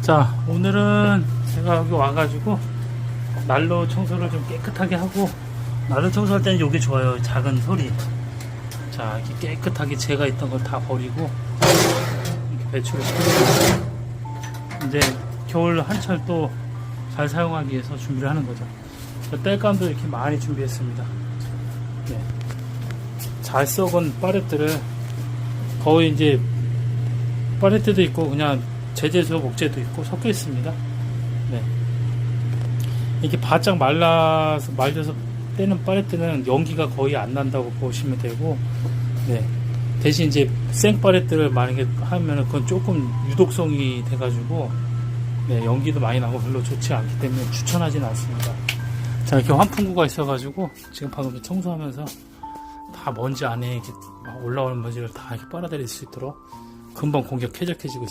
자, 오늘은 제가 여기 와가지고 난로 청소를 좀 깨끗하게 하고, 난로 청소할 때는 이게 좋아요. 작은 소리. 자, 이렇게 깨끗하게 제가 있던 걸 다 버리고 이렇게 배출을 시키고, 이제 겨울 한철 또 잘 사용하기 위해서 준비를 하는 거죠. 땔감도 이렇게 많이 준비했습니다. 네. 잘 썩은 파레트를 거의 이제 파레트도 있고 그냥 제재소 목재도 있고 섞여 있습니다. 네. 이렇게 바짝 말려서 떼는 파레트는 연기가 거의 안 난다고 보시면 되고, 네. 대신 이제 생 파레트를 만약에 하면은 그건 조금 유독성이 돼가지고, 네, 연기도 많이 나고 별로 좋지 않기 때문에 추천하지는 않습니다. 자, 이렇게 환풍구가 있어가지고 지금 방금 청소하면서 다 먼지 안에 이렇게 올라오는 먼지를 다 이렇게 빨아들일 수 있도록 금방 공기 쾌적해지고 있습니다.